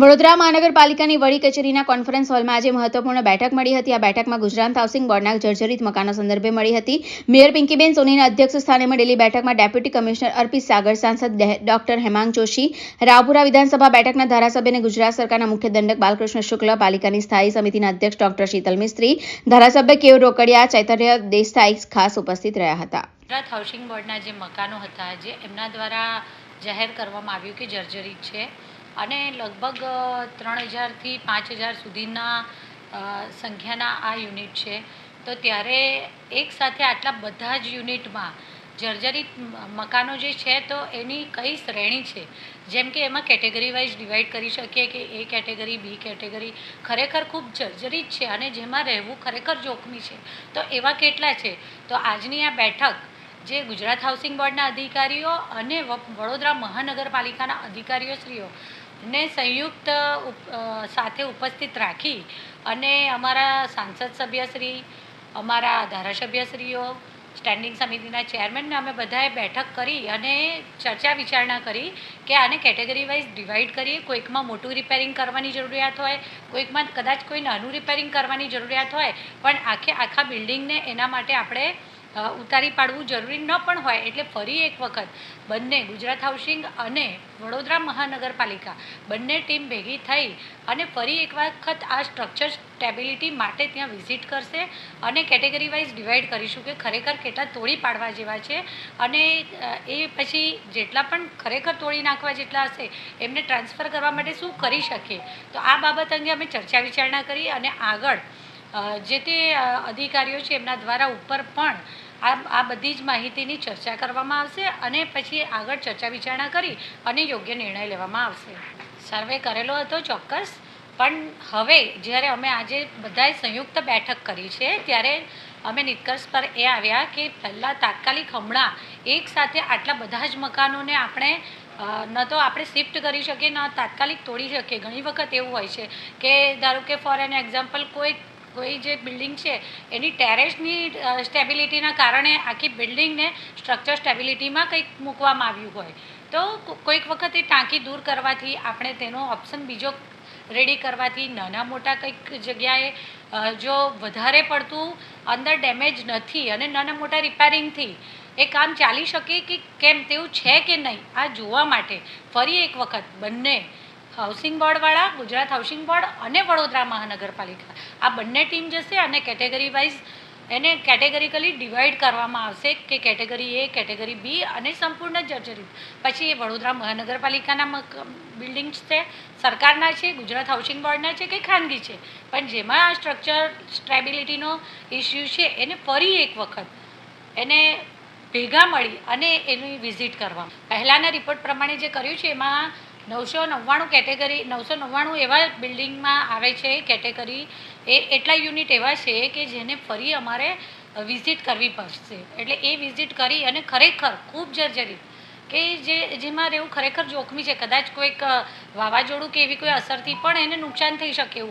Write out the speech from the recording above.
વડોદરા મહાનગરપાલિકાની વડી કચેરીના કોન્ફરન્સ હોલમાં આજે મહત્વપૂર્ણ બેઠક મળી હતી. આ બેઠકમાં ગુજરાત હાઉસિંગ બોર્ડના જર્જરિત મકાનો સંદર્ભે મળી હતી. મેયર પિંકીબેન સોનીના અધ્યક્ષ સ્થાને મળેલી બેઠકમાં ડેપ્યુટી કમિશનર અર્પિત સાગર, સાંસદ ડોક્ટર હેમાંગ જોશી, રાવપુરા વિધાનસભા બેઠકના ધારાસભ્ય અને ગુજરાત સરકારના મુખ્ય દંડક બાલકૃષ્ણ શુક્લ, પાલિકાની સ્થાયી સમિતિના અધ્યક્ષ ડોક્ટર શીતલ મિસ્ત્રી, ધારાસભ્ય કેયુર રોકડિયા, ચૈતન્ય દેસાઈ ખાસ ઉપસ્થિત રહ્યા હતા. ગુજરાત હાઉસિંગ બોર્ડના જે મકાનો હતા, જે એમના દ્વારા જાહેર કરવામાં આવ્યું કે જર્જરિત છે અને લગભગ 3000થી 5000 સુધીના સંખ્યાના આ યુનિટ છે. તો ત્યારે એક સાથે આટલા બધા જ યુનિટમાં જર્જરિત મકાનો જે છે તો એની કઈ શ્રેણી છે, જેમ કે એમાં કેટેગરી વાઇઝ ડિવાઈડ કરી શકીએ કે એ કેટેગરી, બી કેટેગરી ખરેખર ખૂબ જર્જરિત છે અને જેમાં રહેવું ખરેખર જોખમી છે. તો એવા કેટલા છે? તો આજની આ બેઠક જે ગુજરાત હાઉસિંગ બોર્ડના અધિકારીઓ અને વડોદરા મહાનગરપાલિકાના અધિકારીઓશ્રીઓ ને સંયુક્ત સાથે ઉપસ્થિત રાખી અને અમારા સાંસદ સભ્યશ્રી, અમારા ધારાસભ્યશ્રીઓ, સ્ટેન્ડિંગ સમિતિના ચેરમેનને અમે બધાએ બેઠક કરી અને ચર્ચા વિચારણા કરી કે આને કેટેગરી વાઇઝ ડિવાઈડ કરીએ. કોઈકમાં મોટું રિપેરિંગ કરવાની જરૂરિયાત હોય, કોઈકમાં કદાચ કોઈ નાનું રિપેરિંગ કરવાની જરૂરિયાત હોય, પણ આખા બિલ્ડિંગને એના માટે આપણે ઉતારી પાડવું જરૂરી ન પણ હોય. એટલે ફરી એક વખત બંને ગુજરાત હાઉસિંગ અને વડોદરા મહાનગરપાલિકા બંને ટીમ ભેગી થઈ અને ફરી એક વખત આ સ્ટ્રક્ચર સ્ટેબિલિટી માટે ત્યાં વિઝિટ કરશે અને કેટેગરી વાઇઝ ડિવાઈડ કરીશું કે ખરેખર કેટલા તોડી પાડવા જેવા છે અને એ પછી જેટલા પણ ખરેખર તોડી નાખવા જેટલા હશે એમને ટ્રાન્સફર કરવા માટે શું કરી શકીએ. તો આ બાબત અંગે અમે ચર્ચા વિચારણા કરી અને આગળ જે તે અધિકારીઓ છે એમના દ્વારા ઉપર પણ આ બધી જ માહિતીની ચર્ચા કરવામાં આવશે અને પછી આગળ ચર્ચા વિચારણા કરી અને યોગ્ય નિર્ણય લેવામાં આવશે. સર્વે કરેલો હતો ચોક્કસ, પણ હવે જ્યારે અમે આજે બધાએ સંયુક્ત બેઠક કરી છે ત્યારે અમે નિષ્કર્ષ પર એ આવ્યા કે પહેલાં તાત્કાલિક હમણાં એક સાથે આટલા બધા જ મકાનોને આપણે ન તો આપણે શિફ્ટ કરી શકીએ, ન તાત્કાલિક તોડી શકીએ. ઘણી વખત એવું હોય છે કે ધારો કે ફોર એન એક્ઝામ્પલ કોઈ જે બિલ્ડિંગ છે એની ટેરેસની સ્ટેબિલિટીના કારણે આખી બિલ્ડિંગને સ્ટ્રક્ચર સ્ટેબિલિટીમાં કંઈક મૂકવામાં આવ્યું હોય તો કોઈક વખત એ ટાંકી દૂર કરવાથી આપણે તેનો ઓપ્શન બીજો રેડી કરવાથી નાના મોટા કંઈક જગ્યાએ જો વધારે પડતું અંદર ડેમેજ નથી અને નાના મોટા રિપેરિંગથી એ કામ ચાલી શકે કે કેમ તેવું છે કે નહીં, આ જોવા માટે ફરી એક વખત બંને હાઉસિંગ બોર્ડવાળા, ગુજરાત હાઉસિંગ બોર્ડ અને વડોદરા મહાનગરપાલિકા આ બંને ટીમ જશે અને કેટેગરી વાઇઝ એને કેટેગરિકલી ડિવાઈડ કરવામાં આવશે કે કેટેગરી એ, કેટેગરી બી અને સંપૂર્ણ જર્જરિત. પછી એ વડોદરા મહાનગરપાલિકાના બિલ્ડિંગ્સ છે, સરકારના છે, ગુજરાત હાઉસિંગ બોર્ડના છે કે ખાનગી છે, પણ જેમાં આ સ્ટ્રક્ચર સ્ટેબિલિટીનો ઇસ્યુ છે એને ફરી એક વખત એને ભેગા મળી અને એની વિઝિટ કરવા. પહેલાંના રિપોર્ટ પ્રમાણે જે કર્યું છે એમાં 999 એવા બિલ્ડિંગમાં આવે છે કેટેગરી, એટલા યુનિટ એવા છે કે જેને ફરી અમારે વિઝિટ કરવી પડશે. એટલે એ વિઝિટ કરી અને ખરેખર ખૂબ જર્જરિત કે જેમાં રહેવું ખરેખર જોખમી છે. કદાચ કોઈક વાવાઝોડું કે એવી કોઈ અસરથી પણ એને નુકસાન થઈ શકે એવું